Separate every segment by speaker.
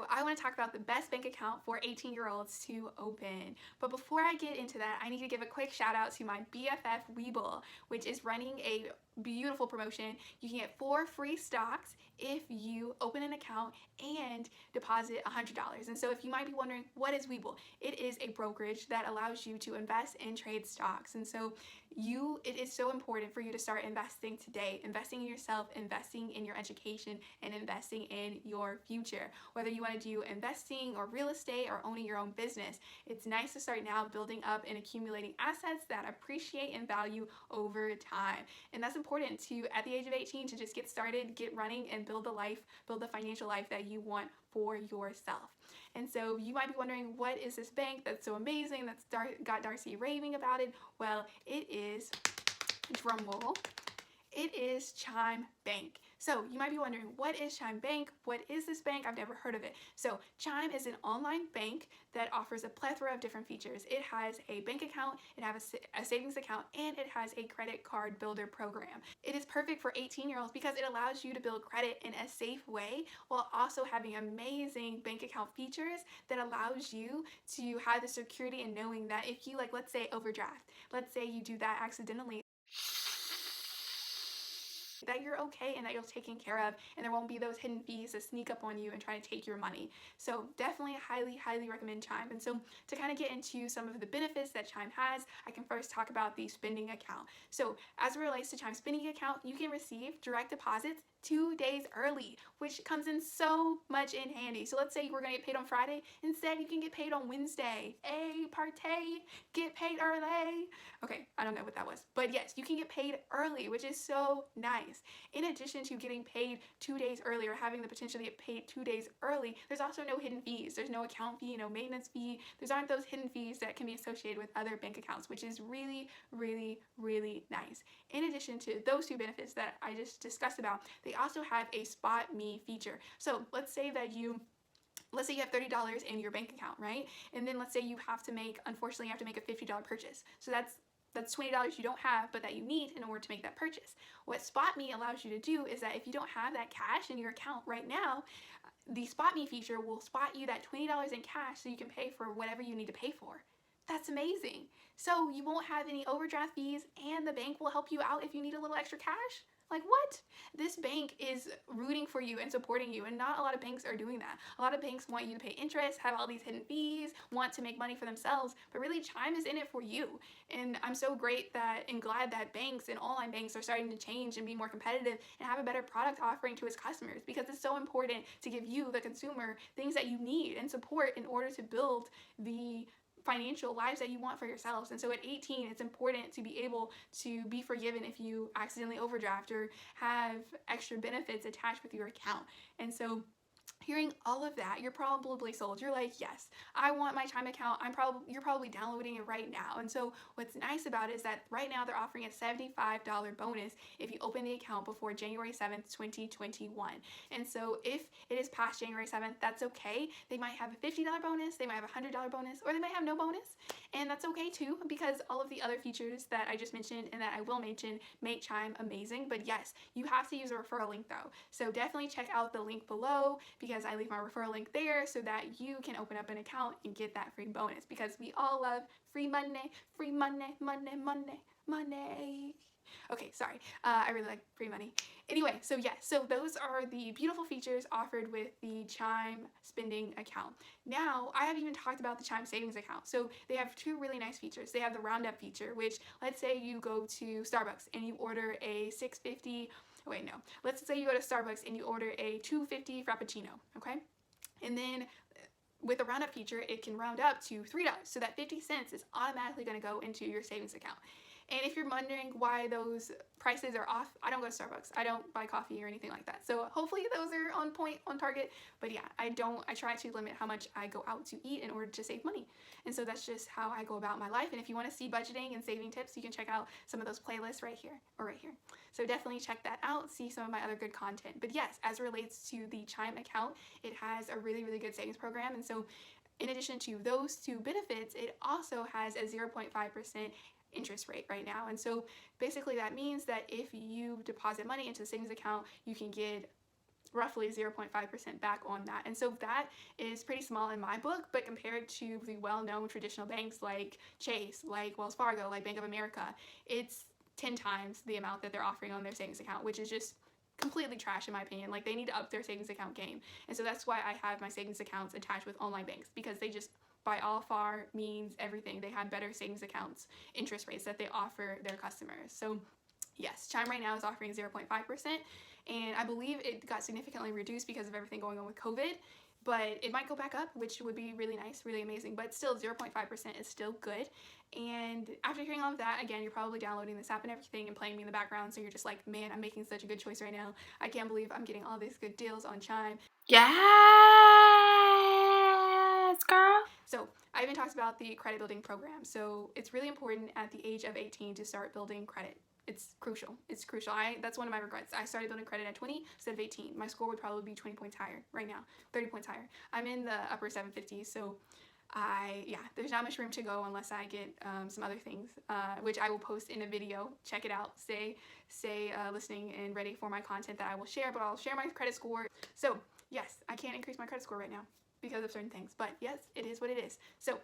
Speaker 1: So I want to talk about the best bank account for 18-year-olds to open. But before I get into that, I need to give a quick shout out to my BFF Weeble, which is running a beautiful promotion. You can get 4 free stocks if you open an account and deposit $100. And so if you might be wondering, what is Weeble? It is a brokerage that allows you to invest and trade stocks. And so it is so important for you to start investing today, investing in yourself, investing in your education, and investing in your future. Whether you want to do investing or real estate or owning your own business, it's nice to start now building up and accumulating assets that appreciate in value over time. And that's important to, at the age of 18, to just get started, get running, and build the financial life that you want for yourself. And so you might be wondering, what is this bank that's so amazing, that's got Darcy raving about it? Well, it is, drumroll, it is Chime Bank. So you might be wondering, what is Chime Bank? What is this bank? I've never heard of it. So Chime is an online bank that offers a plethora of different features. It has a bank account, it has a savings account, and it has a credit card builder program. It is perfect for 18-year-olds because it allows you to build credit in a safe way while also having amazing bank account features that allows you to have the security in knowing that if you, like, let's say overdraft, let's say you do that accidentally, that you're okay and that you're taken care of, and there won't be those hidden fees that sneak up on you and try to take your money. So definitely highly recommend Chime. And so to kind of get into some of the benefits that Chime has, I can first talk about the spending account. So as it relates to Chime spending account, you can receive direct deposits 2 days early, which comes in so much in handy. So let's say you were going to get paid on Friday, instead you can get paid on Wednesday. Partay, get paid early. Okay, I don't know what that was, but yes, you can get paid early, which is so nice. In addition to getting paid 2 days early or having the potential to get paid 2 days early, there's also no hidden fees. There's no account fee, no maintenance fee. There aren't those hidden fees that can be associated with other bank accounts, which is really nice. In addition to those two benefits that I just discussed about, they also have a Spot Me feature. So let's say you have $30 in your bank account, right? And then let's say unfortunately you have to make a $50 purchase. So that's $20 you don't have, but that you need in order to make that purchase. What Spot Me allows you to do is that if you don't have that cash in your account right now, the Spot Me feature will spot you that $20 in cash so you can pay for whatever you need to pay for. That's amazing. So you won't have any overdraft fees, and the bank will help you out if you need a little extra cash. Like, what? This bank is rooting for you and supporting you, and not a lot of banks are doing that. A lot of banks want you to pay interest, have all these hidden fees, want to make money for themselves, but really Chime is in it for you. And I'm so glad that banks and online banks are starting to change and be more competitive and have a better product offering to its customers, because it's so important to give you, the consumer, things that you need and support in order to build the financial lives that you want for yourselves. And so at 18, it's important to be able to be forgiven if you accidentally overdraft or have extra benefits attached with your account. And so hearing all of that, you're probably sold. You're like, yes, I want my Chime account. You're probably downloading it right now. And so what's nice about it is that right now they're offering a $75 bonus if you open the account before January 7th, 2021. And so if it is past January 7th, that's okay. They might have a $50 bonus, they might have a $100 bonus, or they might have no bonus. And that's okay too, because all of the other features that I just mentioned and that I will mention make Chime amazing. But yes, you have to use a referral link though. So definitely check out the link below, because I leave my referral link there so that you can open up an account and get that free bonus, because we all love free money. Okay, sorry. I really like free money. Anyway, so those are the beautiful features offered with the Chime spending account. Now, I haven't even talked about the Chime savings account. So they have two really nice features. They have the roundup feature, which, let's say you go to Starbucks and you order a let's say you go to Starbucks and you order a $2.50 Frappuccino, okay? And then with the roundup feature, it can round up to $3. So that 50 cents is automatically going to go into your savings account. And if you're wondering why those prices are off, I don't go to Starbucks. I don't buy coffee or anything like that. So hopefully those are on point, on target. But yeah, I try to limit how much I go out to eat in order to save money. And so that's just how I go about my life. And if you want to see budgeting and saving tips, you can check out some of those playlists right here or right here. So definitely check that out, see some of my other good content. But yes, as it relates to the Chime account, it has a really good savings program. And so in addition to those two benefits, it also has a 0.5% interest rate right now. And so basically that means that if you deposit money into the savings account, you can get roughly 0.5% back on that. And so that is pretty small in my book, but compared to the well-known traditional banks like Chase, like Wells Fargo, like Bank of America, it's 10 times the amount that they're offering on their savings account, which is just completely trash in my opinion. Like, they need to up their savings account game. And so that's why I have my savings accounts attached with online banks, because they just by all far means everything. They have better savings accounts interest rates that they offer their customers. So yes, Chime right now is offering 0.5%, and I believe it got significantly reduced because of everything going on with COVID, but it might go back up, which would be really nice, really amazing, but still 0.5% is still good. And after hearing all of that, again, you're probably downloading this app and everything and playing me in the background, so you're just like, man, I'm making such a good choice right now. I can't believe I'm getting all these good deals on Chime.
Speaker 2: Yes, girl.
Speaker 1: So I even talked about the credit building program. So it's really important at the age of 18 to start building credit. It's crucial. It's crucial. That's one of my regrets. I started building credit at 20 instead of 18. My score would probably be 20 points higher right now, 30 points higher. I'm in the upper 750s, so there's not much room to go unless I get some other things, which I will post in a video. Check it out. Stay listening and ready for my content that I will share, but I'll share my credit score. So yes, I can't increase my credit score right now because of certain things, but yes, it is what it is. So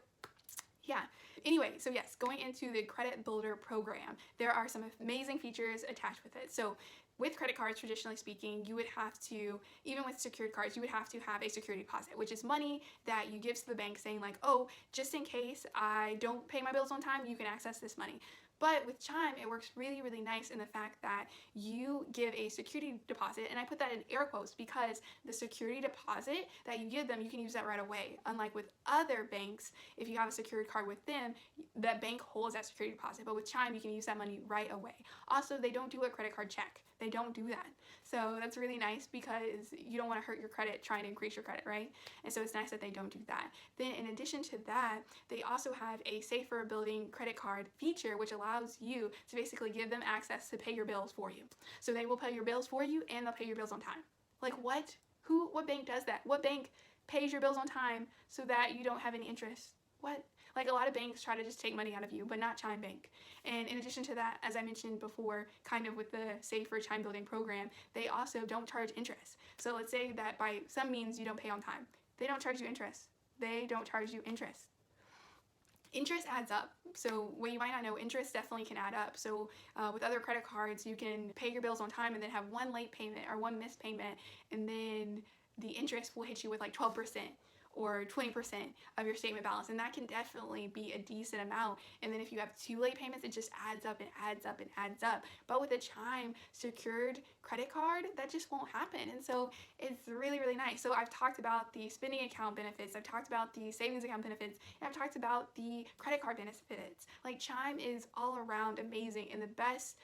Speaker 1: yeah. Anyway, so yes, going into the credit builder program, there are some amazing features attached with it. So with credit cards, traditionally speaking, you would have to, even with secured cards, you would have to have a security deposit, which is money that you give to the bank saying like, oh, just in case I don't pay my bills on time, you can access this money. But with Chime, it works really, really nice in the fact that you give a security deposit, and I put that in air quotes because the security deposit that you give them, you can use that right away. Unlike with other banks, if you have a secured card with them, that bank holds that security deposit. But with Chime, you can use that money right away. Also, they don't do a credit card check. They don't do that. So that's really nice because you don't want to hurt your credit trying to increase your credit, right? And so it's nice that they don't do that. Then in addition to that, they also have a safer building credit card feature, which allows you to basically give them access to pay your bills for you. So they will pay your bills for you and they'll pay your bills on time. Like what? What bank does that? What bank pays your bills on time so that you don't have any interest? What? Like a lot of banks try to just take money out of you, but not Chime Bank. And in addition to that, as I mentioned before, kind of with the Safer Chime Building program, they also don't charge interest. So let's say that by some means you don't pay on time. They don't charge you interest. They don't charge you interest. Interest adds up. So what you might not know, interest definitely can add up. So with other credit cards, you can pay your bills on time and then have one late payment or one missed payment, and then the interest will hit you with like 12%. Or 20% of your statement balance, and that can definitely be a decent amount. And then if you have 2 late payments, it just adds up and adds up and adds up. But with a Chime secured credit card, that just won't happen. And so it's really, really nice. So I've talked about the spending account benefits, I've talked about the savings account benefits, and I've talked about the credit card benefits. Like Chime is all around amazing and the best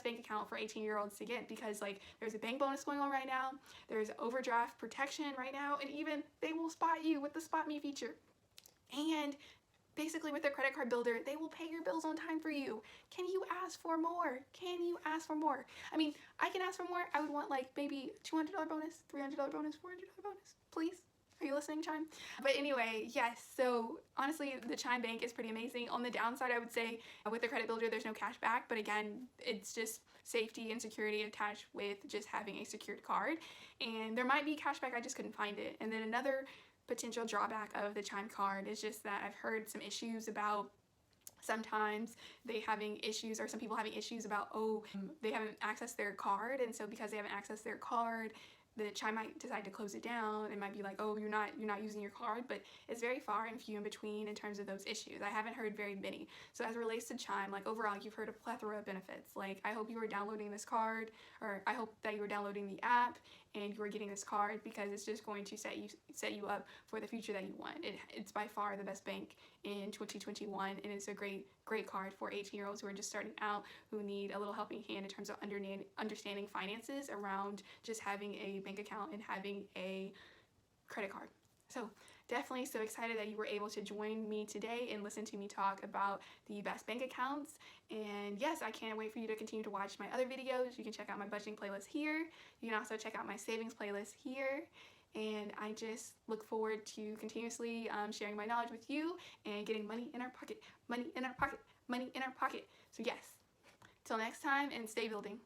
Speaker 1: bank account for 18-year-olds to get, because like there's a bank bonus going on right now, there's overdraft protection right now, and even they will spot you with the Spot Me feature. And basically with their credit card builder, they will pay your bills on time for you. Can you ask for more? Can you ask for more? I mean, I can ask for more. I would want like maybe $200 bonus, $300 bonus, $400 bonus, please. Are you listening, Chime? But anyway, yes, so honestly, the Chime Bank is pretty amazing. On the downside, I would say with the credit builder, there's no cash back, but again, it's just safety and security attached with just having a secured card. And there might be cash back, I just couldn't find it. And then another potential drawback of the Chime card is just that I've heard some issues about sometimes they having issues, or some people having issues about, they haven't accessed their card, and so because they haven't accessed their card, the Chime might decide to close it down. It might be like, oh, you're not using your card, but it's very far and few in between in terms of those issues. I haven't heard very many. So as it relates to Chime, like overall, you've heard a plethora of benefits. Like I hope you were downloading this card, or I hope that you were downloading the app and you are getting this card, because it's just going to set you up for the future that you want. It's by far the best bank in 2021, and it's a great card for 18-year-olds who are just starting out, who need a little helping hand in terms of understanding finances around just having a bank account and having a credit card. So definitely so excited that you were able to join me today and listen to me talk about the best bank accounts. And yes, I can't wait for you to continue to watch my other videos. You can check out my budgeting playlist here. You can also check out my savings playlist here. And I just look forward to continuously sharing my knowledge with you and getting money in our pocket, money in our pocket, money in our pocket. So yes, till next time, and stay building.